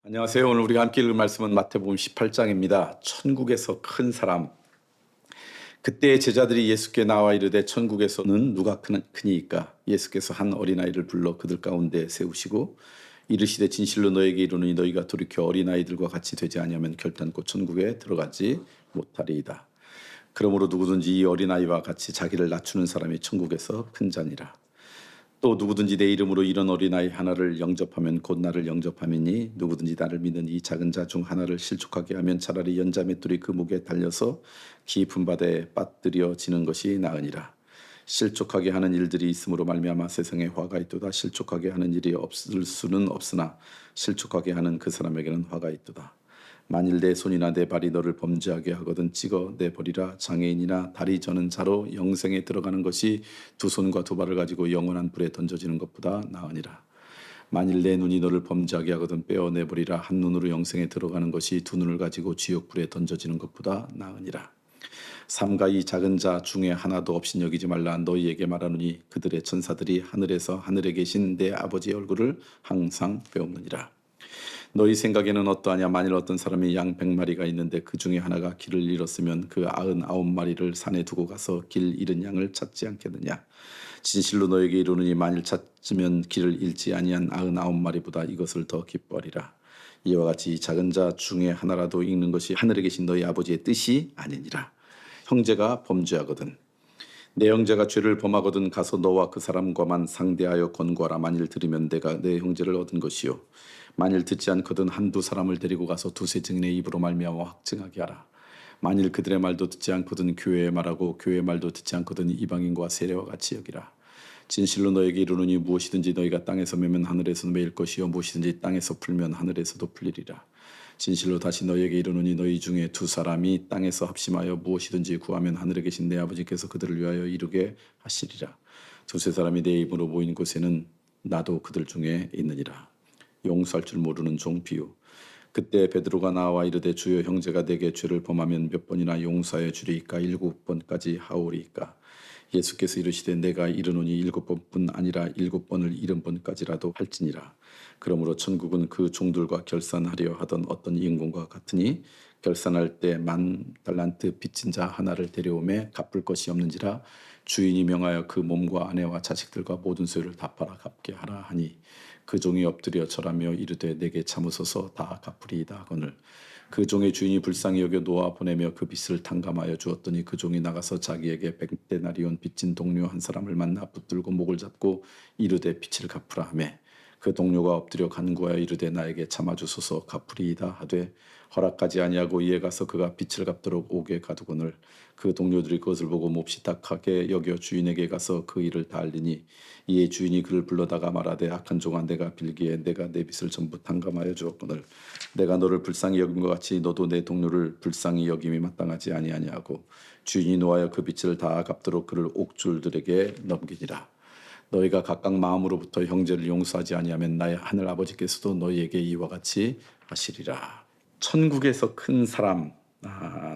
안녕하세요. 오늘 우리가 함께 읽을 말씀은 마태복음 18장입니다. 천국에서 큰 사람. 그때 제자들이 예수께 나와 이르되 천국에서는 누가 크니이까? 예수께서 한 어린아이를 불러 그들 가운데 세우시고 이르시되 진실로 너에게 이르노니 너희가 돌이켜 어린아이들과 같이 되지 아니하면 결단코 천국에 들어가지 못하리이다. 그러므로 누구든지 이 어린아이와 같이 자기를 낮추는 사람이 천국에서 큰 자니라. 또 누구든지 내 이름으로 이런 어린아이 하나를 영접하면 곧 나를 영접함이니 누구든지 나를 믿는 이 작은 자 중 하나를 실족하게 하면 차라리 연자 맷돌이 그 목에 달려서 깊은 바다에 빠뜨려지는 것이 나으니라. 실족하게 하는 일들이 있으므로 말미암아 세상에 화가 있도다. 실족하게 하는 일이 없을 수는 없으나 실족하게 하는 그 사람에게는 화가 있도다. 만일 내 손이나 내 발이 너를 범죄하게 하거든 찍어 내버리라. 장애인이나 다리 저는 자로 영생에 들어가는 것이 두 손과 두 발을 가지고 영원한 불에 던져지는 것보다 나으니라. 만일 내 눈이 너를 범죄하게 하거든 빼어내버리라. 한 눈으로 영생에 들어가는 것이 두 눈을 가지고 지옥불에 던져지는 것보다 나으니라. 삼가 이 작은 자 중에 하나도 없인 여기지 말라. 너희에게 말하노니 그들의 천사들이 하늘에서 하늘에 계신 내 아버지의 얼굴을 항상 배우느니라. 너희 생각에는 어떠하냐? 만일 어떤 사람이 양 100마리가 있는데 그 중에 하나가 길을 잃었으면 그 99마리를 산에 두고 가서 길 잃은 양을 찾지 않겠느냐? 진실로 너에게 이르노니 만일 찾으면 길을 잃지 아니한 99마리보다 이것을 더 기뻐하리라. 이와 같이 이 작은 자 중에 하나라도 읽는 것이 하늘에 계신 너희 아버지의 뜻이 아니니라. 형제가 범죄하거든 내 형제가 죄를 범하거든 가서 너와 그 사람과만 상대하여 권고하라. 만일 들으면 내가 내 형제를 얻은 것이요 만일 듣지 않거든 한두 사람을 데리고 가서 두세 증인의 입으로 말미암아 확증하게 하라. 만일 그들의 말도 듣지 않거든 교회의 말하고 교회의 말도 듣지 않거든 이방인과 세례와 같이 여기라. 진실로 너에게 이르노니 무엇이든지 너희가 땅에서 매면 하늘에서 매일 것이요 무엇이든지 땅에서 풀면 하늘에서도 풀리리라. 진실로 다시 너희에게 이르노니 너희 중에 두 사람이 땅에서 합심하여 무엇이든지 구하면 하늘에 계신 내 아버지께서 그들을 위하여 이루게 하시리라. 두세 사람이 내 입으로 모인 곳에는 나도 그들 중에 있느니라. 용서할 줄 모르는 종 비유. 그때 베드로가 나와 이르되 주여 형제가 내게 죄를 범하면 몇 번이나 용서하여 주리이까? 7번까지 하오리이까? 예수께서 이르시되 내가 이르노니 7번뿐 아니라 7번을 70번까지라도 할지니라. 그러므로 천국은 그 종들과 결산하려 하던 어떤 임금과 같으니 결산할 때 10,000달란트 빚진 자 하나를 데려오매 갚을 것이 없는지라. 주인이 명하여 그 몸과 아내와 자식들과 모든 소유를 다 팔아 갚게 하라 하니 그 종이 엎드려 절하며 이르되 내게 참으소서 다 갚으리이다 하거늘 그 종의 주인이 불쌍히 여겨 놓아 보내며 그 빚을 탕감하여 주었더니 그 종이 나가서 자기에게 100데나리온 빚진 동료 한 사람을 만나 붙들고 목을 잡고 이르되 빚을 갚으라 하매 그 동료가 엎드려 간구하여 이르되 나에게 참아주소서 갚으리이다 하되 허락하지 아니하고 이에 가서 그가 빚을 갚도록 옥에 가두거늘 그 동료들이 그것을 보고 몹시 탁하게 여겨 주인에게 가서 그 일을 다 알리니 이에 주인이 그를 불러다가 말하되 악한 종아 내가 빌기에 내가 내 빚을 전부 탕감하여 주었거늘 내가 너를 불쌍히 여긴 것 같이 너도 내 동료를 불쌍히 여김이 마땅하지 아니하냐고 주인이 노하여 그 빚을 다 갚도록 그를 옥졸들에게 넘기니라. 너희가 각각 마음으로부터 형제를 용서하지 아니하면 나의 하늘 아버지께서도 너희에게 이와 같이 하시리라. 천국에서 큰 사람.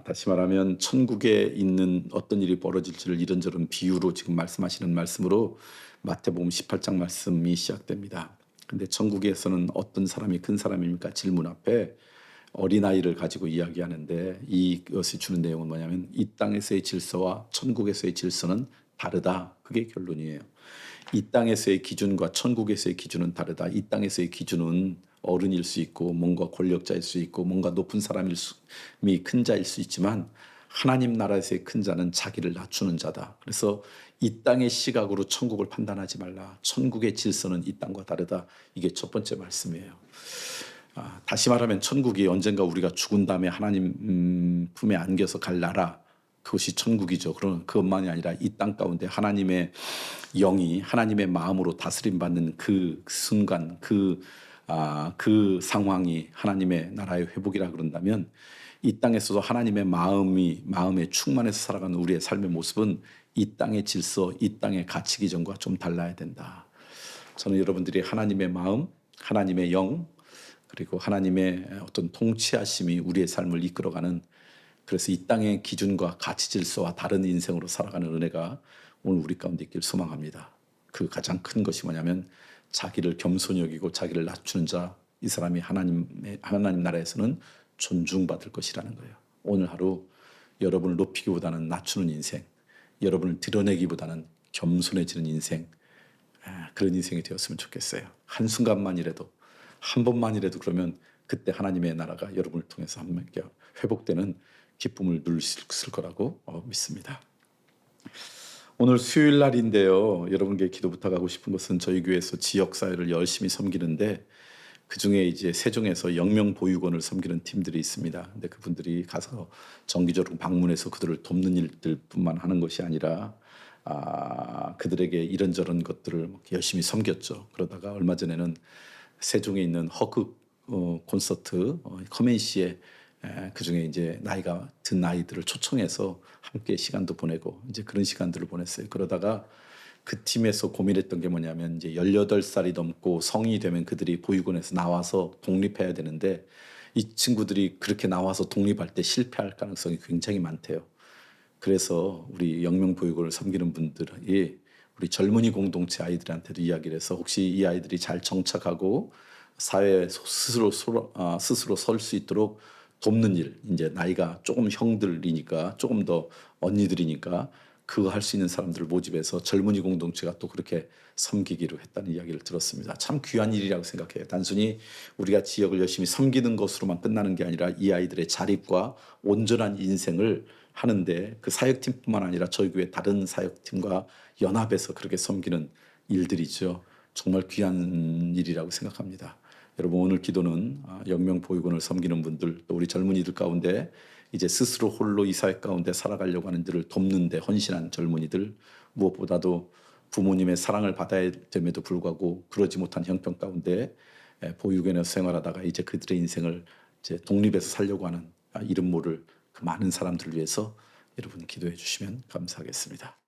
다시 말하면 천국에 있는 어떤 일이 벌어질지를 이런저런 비유로 지금 말씀하시는 말씀으로 마태복음 18장 말씀이 시작됩니다. 근데 천국에서는 어떤 사람이 큰 사람입니까? 질문 앞에 어린아이를 가지고 이야기하는데 이것이 주는 내용은 뭐냐면 이 땅에서의 질서와 천국에서의 질서는 다르다. 그게 결론이에요. 이 땅에서의 기준과 천국에서의 기준은 다르다. 이 땅에서의 기준은 어른일 수 있고 뭔가 권력자일 수 있고 뭔가 높은 사람이 큰 자일 수 있지만 하나님 나라에서의 큰 자는 자기를 낮추는 자다. 그래서 이 땅의 시각으로 천국을 판단하지 말라. 천국의 질서는 이 땅과 다르다. 이게 첫 번째 말씀이에요. 다시 말하면 천국이 언젠가 우리가 죽은 다음에 하나님 품에 안겨서 갈 나라, 그것이 천국이죠. 그러나 그것만이 아니라 이 땅 가운데 하나님의 영이 하나님의 마음으로 다스림받는 그 순간, 그 상황이 하나님의 나라의 회복이라 그런다면 이 땅에서도 하나님의 마음에 충만해서 살아가는 우리의 삶의 모습은 이 땅의 질서, 이 땅의 가치 기준과 좀 달라야 된다. 저는 여러분들이 하나님의 마음, 하나님의 영, 그리고 하나님의 어떤 통치하심이 우리의 삶을 이끌어가는, 그래서 이 땅의 기준과 가치 질서와 다른 인생으로 살아가는 은혜가 오늘 우리 가운데 있길 소망합니다. 그 가장 큰 것이 뭐냐면 자기를 겸손히 여기고 자기를 낮추는 자, 이 사람이 하나님 나라에서는 존중받을 것이라는 거예요. 오늘 하루 여러분을 높이기보다는 낮추는 인생, 여러분을 드러내기보다는 겸손해지는 인생, 그런 인생이 되었으면 좋겠어요. 한순간만이라도, 한 번만이라도 그러면 그때 하나님의 나라가 여러분을 통해서 한 번 회복되는 기쁨을 누릴 수 있을 거라고 믿습니다. 오늘 수요일 날인데요. 여러분께 기도 부탁하고 싶은 것은 저희 교회에서 지역사회를 열심히 섬기는데 그중에 이제 세종에서 영명보육원을 섬기는 팀들이 있습니다. 근데 그분들이 가서 정기적으로 방문해서 그들을 돕는 일들뿐만 하는 것이 아니라 그들에게 이런저런 것들을 열심히 섬겼죠. 그러다가 얼마 전에는 세종에 있는 허극 콘서트 커맨시에 그중에 이제 나이가 든 아이들을 초청해서 함께 시간도 보내고 이제 그런 시간들을 보냈어요. 그러다가 그 팀에서 고민했던 게 뭐냐면 이제 18살이 넘고 성인이 되면 그들이 보육원에서 나와서 독립해야 되는데 이 친구들이 그렇게 나와서 독립할 때 실패할 가능성이 굉장히 많대요. 그래서 우리 영명보육원을 섬기는 분들이 우리 젊은이 공동체 아이들한테도 이야기를 해서 혹시 이 아이들이 잘 정착하고 사회에 스스로 설 수 있도록 돕는 일, 이제 나이가 조금 형들이니까 조금 더 언니들이니까 그거 할 수 있는 사람들을 모집해서 젊은이 공동체가 또 그렇게 섬기기로 했다는 이야기를 들었습니다. 참 귀한 일이라고 생각해요. 단순히 우리가 지역을 열심히 섬기는 것으로만 끝나는 게 아니라 이 아이들의 자립과 온전한 인생을 하는데 그 사역팀뿐만 아니라 저희 교회 다른 사역팀과 연합해서 그렇게 섬기는 일들이죠. 정말 귀한 일이라고 생각합니다. 여러분 오늘 기도는 영명보육원을 섬기는 분들 또 우리 젊은이들 가운데 이제 스스로 홀로 이 사회 가운데 살아가려고 하는 들을 돕는 데 헌신한 젊은이들 무엇보다도 부모님의 사랑을 받아야 됨에도 불구하고 그러지 못한 형편 가운데 보육원에서 생활하다가 이제 그들의 인생을 이제 독립해서 살려고 하는 이름 모를 그 많은 사람들을 위해서 여러분 기도해 주시면 감사하겠습니다.